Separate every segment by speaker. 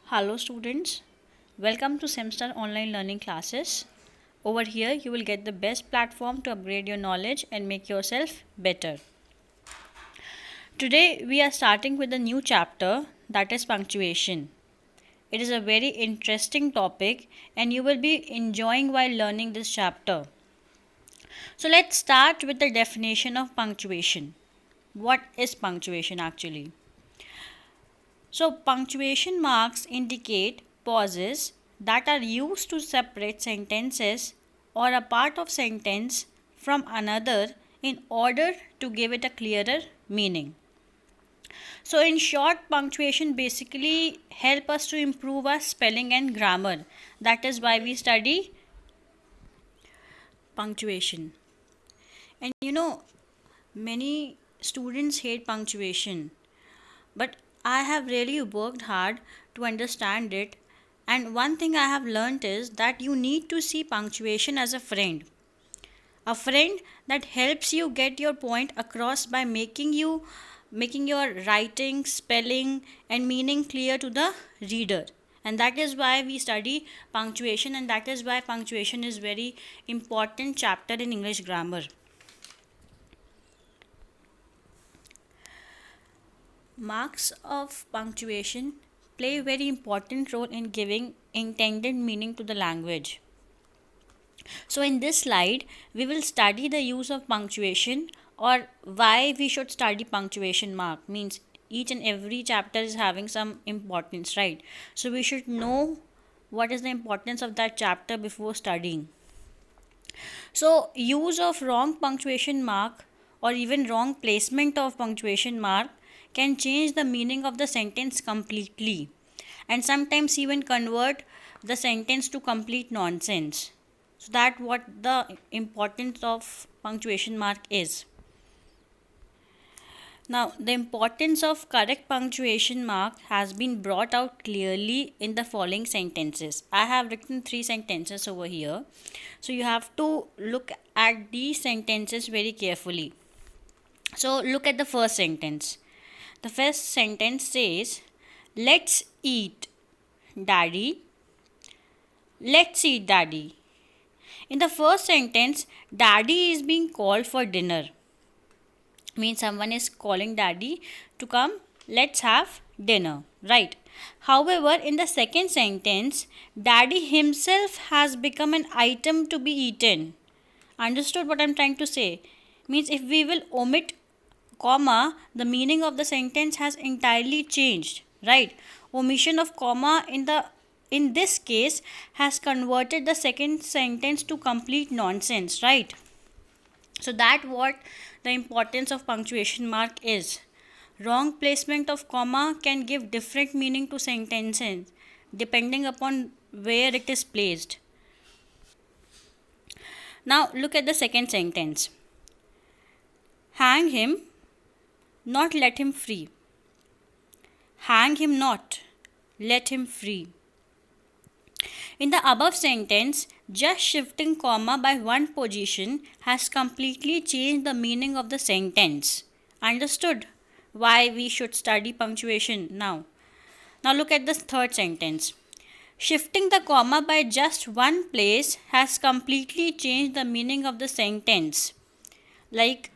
Speaker 1: Hello students, welcome to Semstar online learning classes. Over here you will get the best platform to upgrade your knowledge and make yourself better. Today we are starting with a new chapter, that is punctuation. It is a very interesting topic and you will be enjoying while learning this chapter. So let's start with the definition of punctuation. What is punctuation actually? So, punctuation marks indicate pauses that are used to separate sentences or a part of sentence from another in order to give it a clearer meaning. So, in short, punctuation basically help us to improve our spelling and grammar. That is why we study punctuation. And many students hate punctuation, but I have really worked hard to understand it. And one thing I have learned is that you need to see punctuation as a friend that helps you get your point across by making your writing, spelling, and meaning clear to the reader. And that is why we study punctuation, and that is why punctuation is very important chapter in English grammar. Marks of punctuation play a very important role in giving intended meaning to the language. So, in this slide, we will study the use of punctuation or why we should study punctuation mark. Means each and every chapter is having some importance, right? So, we should know what is the importance of that chapter before studying. So, use of wrong punctuation mark or even wrong placement of punctuation mark can change the meaning of the sentence completely and sometimes even convert the sentence to complete nonsense. So that what the importance of punctuation mark is. Now, the importance of correct punctuation mark has been brought out clearly in the following sentences. I have written 3 sentences over here. So, you have to look at these sentences very carefully. So, look at the first sentence. The first sentence says, "Let's eat, Daddy. Let's eat, Daddy." In the first sentence, Daddy is being called for dinner. Means someone is calling Daddy to come, let's have dinner, right? However, in the second sentence, Daddy himself has become an item to be eaten. Understood what I'm trying to say? Means if we will omit comma, the meaning of the sentence has entirely changed, right? Omission of comma in this case has converted the second sentence to complete nonsense, right? So that what the importance of punctuation mark is. Wrong placement of comma can give different meaning to sentences depending upon where it is placed. Now look at the second sentence. Hang him, not let him free. Hang him not, let him free. In the above sentence, just shifting comma by one position has completely changed the meaning of the sentence. Understood why we should study punctuation now? Now look at the third sentence. Shifting the comma by just one place has completely changed the meaning of the sentence. Like,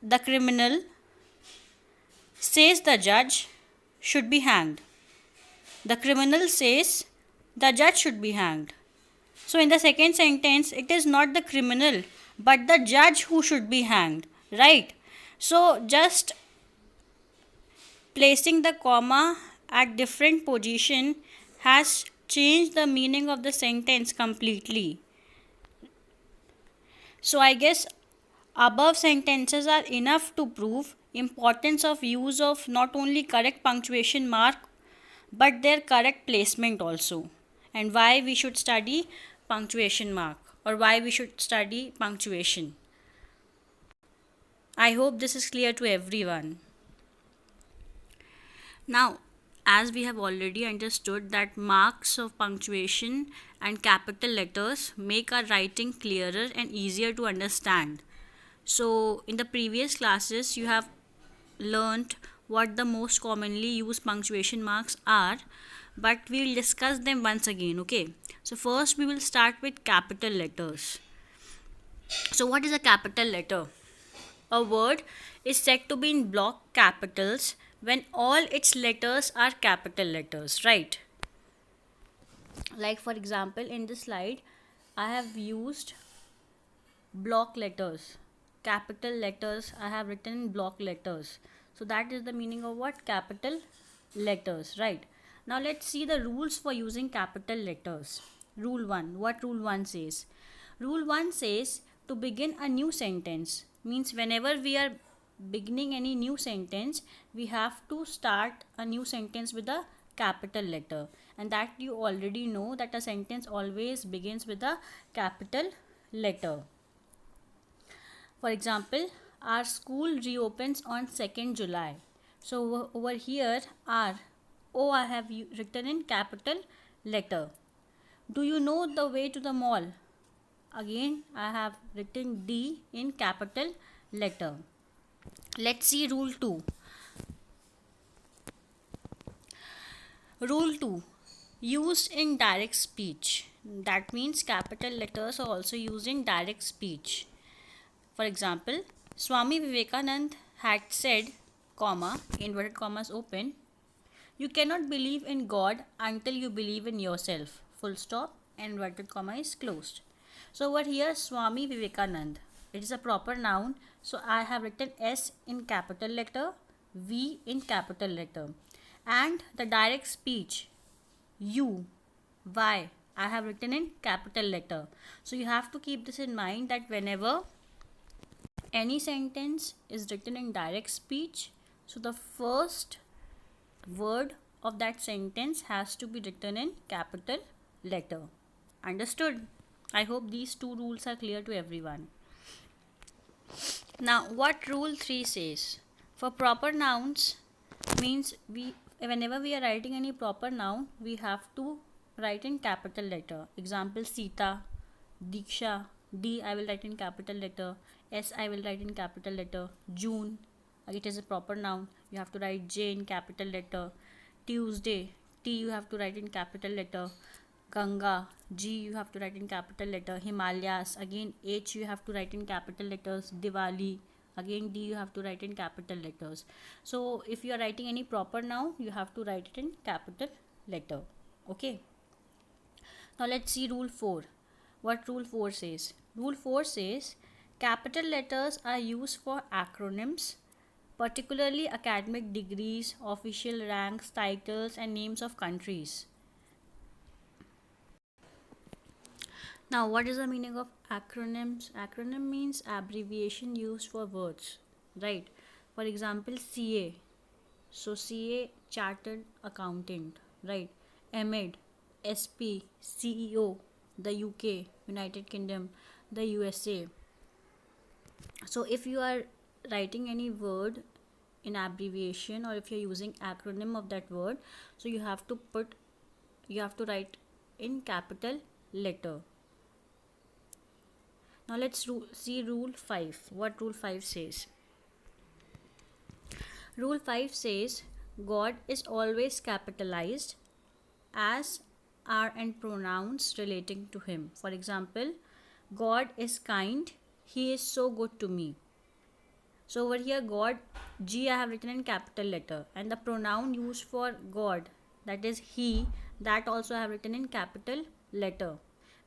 Speaker 1: the criminal, says the judge, should be hanged. The criminal says the judge should be hanged. So, in the second sentence, it is not the criminal but the judge who should be hanged, right? So, just placing the comma at different position has changed the meaning of the sentence completely. So, I guess above sentences are enough to prove importance of use of not only correct punctuation mark but their correct placement also, and why we should study punctuation mark or why we should study punctuation. I hope this is clear to everyone. Now, as we have already understood that marks of punctuation and capital letters make our writing clearer and easier to understand. So, in the previous classes, you have learnt what the most commonly used punctuation marks are, but we'll discuss them once again. Okay, so first we will start with capital letters. So what is a capital letter? A word is said to be in block capitals when all its letters are capital letters, right? Like for example, in this slide, I have used block letters, capital letters. I have written in block letters. So that is the meaning of what? Capital letters, right? Now let's see the rules for using capital letters. Rule 1. What rule 1 says? Rule 1 says to begin a new sentence, means whenever we are beginning any new sentence, we have to start a new sentence with a capital letter, and that you already know that a sentence always begins with a capital letter. For example, our school reopens on 2nd July. So over here, our O I have written in capital letter. Do you know the way to the mall? Again, I have written D in capital letter. Let's see rule 2. Rule 2. Used in direct speech. That means capital letters are also used in direct speech. For example, Swami Vivekanand had said, comma, inverted commas open, you cannot believe in God until you believe in yourself. Full stop, inverted comma is closed. So over here, Swami Vivekanand, it is a proper noun. So I have written S in capital letter, V in capital letter. And the direct speech, U, Y, I have written in capital letter. So you have to keep this in mind that whenever any sentence is written in direct speech, so the first word of that sentence has to be written in capital letter. Understood? I hope these two rules are clear to everyone. Now what rule 3 says? For proper nouns, means whenever we are writing any proper noun, we have to write in capital letter. Example, Sita, Diksha, D I will write in capital letter, S I will write in capital letter, June, it is a proper noun, you have to write J in capital letter, Tuesday, T you have to write in capital letter, Ganga, G you have to write in capital letter, Himalayas, again H you have to write in capital letters, Diwali, again D you have to write in capital letters. So if you are writing any proper noun, you have to write it in capital letter. Okay, now let's see rule 4. What rule 4 says? Rule 4 says capital letters are used for acronyms, particularly academic degrees, official ranks, titles, and names of countries. Now, what is the meaning of acronyms? Acronym means abbreviation used for words, right? For example, CA. So, CA, Chartered Accountant, right? MED, SP, CEO, the UK, United Kingdom, the USA. So if you are writing any word in abbreviation, or if you're using acronym of that word, so you have to write in capital letter. Now let's see rule 5. What rule 5 says? Rule 5 says God is always capitalized, as are and pronouns relating to him. For example, God is kind, he is so good to me. So over here, God, G I have written in capital letter, and the pronoun used for God, that is he, that also I have written in capital letter.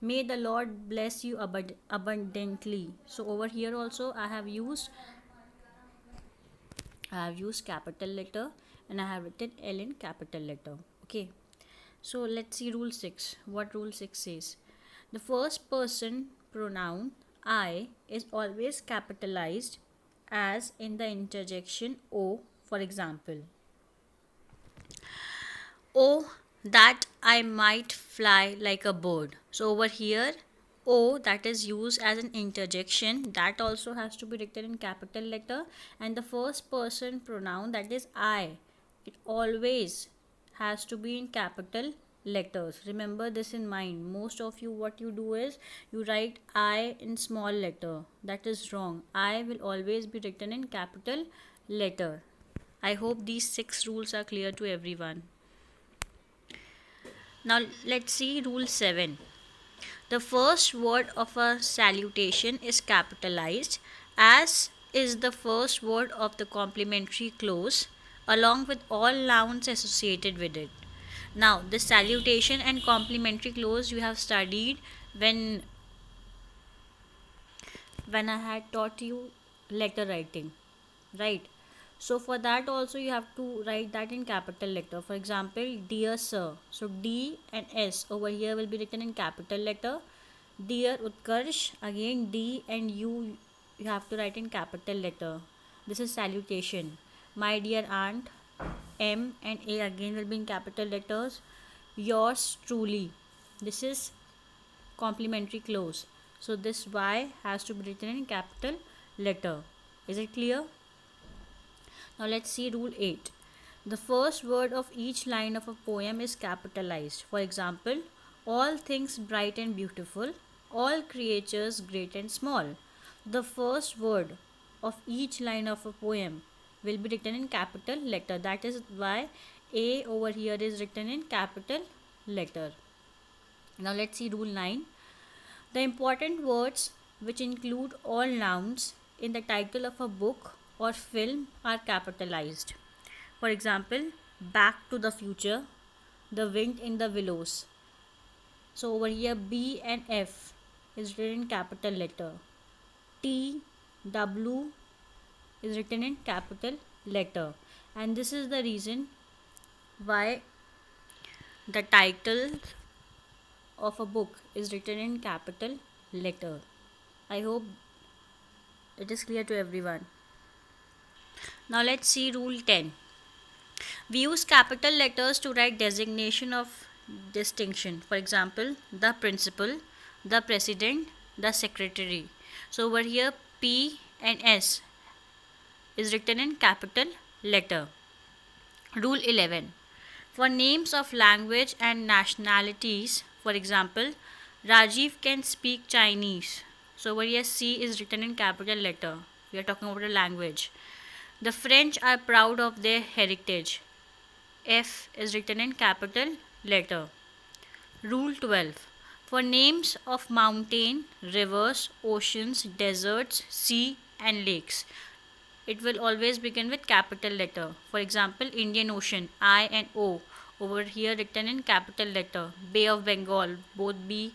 Speaker 1: May the Lord bless you abundantly. So over here also I have used capital letter, and I have written L in capital letter. Okay, so let's see rule 6. What rule 6 says? The first person pronoun I is always capitalized, as in the interjection O. For example, O that I might fly like a bird. So over here, O that is used as an interjection, that also has to be written in capital letter, and the first person pronoun, that is I, it always has to be in capital letters. Remember this in mind. Most of you, what you do is you write I in small letter. That is wrong. I will always be written in capital letter. I hope these 6 rules are clear to everyone. Now let's see rule 7. The first word of a salutation is capitalized, as is the first word of the complimentary clause, along with all nouns associated with it. Now, the salutation and complimentary clause you have studied when I had taught you letter writing, right? So for that also you have to write that in capital letter. For example, dear sir. So D and S over here will be written in capital letter. Dear Utkarsh, again D and U you have to write in capital letter. This is salutation. My dear aunt, M and A again will be in capital letters. Yours truly. This is complimentary clause. So this Y has to be written in capital letter. Is it clear? Now let's see rule 8. The first word of each line of a poem is capitalized. For example, all things bright and beautiful, all creatures great and small. The first word of each line of a poem will be written in capital letter. That is why A over here is written in capital letter. Now let's see rule 9. The important words which include all nouns in the title of a book or film are capitalized. For example, Back to the Future, The Wind in the Willows. So over here B and F is written in capital letter. T, W is written in capital letter. And this is the reason why the title of a book is written in capital letter. I hope it is clear to everyone. Now let's see rule 10. We use capital letters to write designation of distinction. For example, the principal, the president, the secretary. So over here P and S is written in capital letter. Rule 11. For names of language and nationalities, for example, Rajiv can speak Chinese. So over here C is written in capital letter. We are talking about a language. The French are proud of their heritage. F is written in capital letter. Rule 12. For names of mountain, rivers, oceans, deserts, sea and lakes, it will always begin with capital letter. For example, Indian Ocean, I and O over here written in capital letter. Bay of Bengal, both B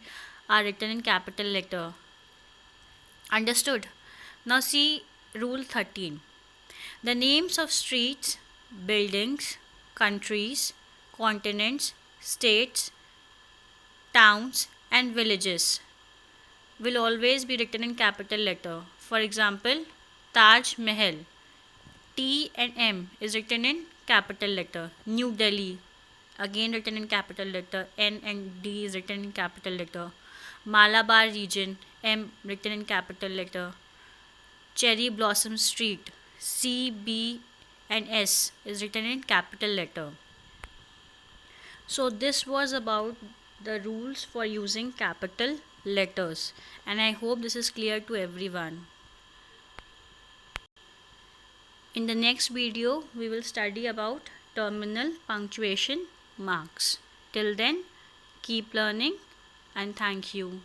Speaker 1: are written in capital letter. Understood? Now see rule 13. The names of streets, buildings, countries, continents, states, towns and villages will always be written in capital letter. For example, Taj Mahal, T and M is written in capital letter. New Delhi, again written in capital letter. N and D is written in capital letter. Malabar region, M written in capital letter. Cherry Blossom Street, C, B and S is written in capital letter. So this was about the rules for using capital letters, and I hope this is clear to everyone. In the next video, we will study about terminal punctuation marks. Till then, keep learning and thank you.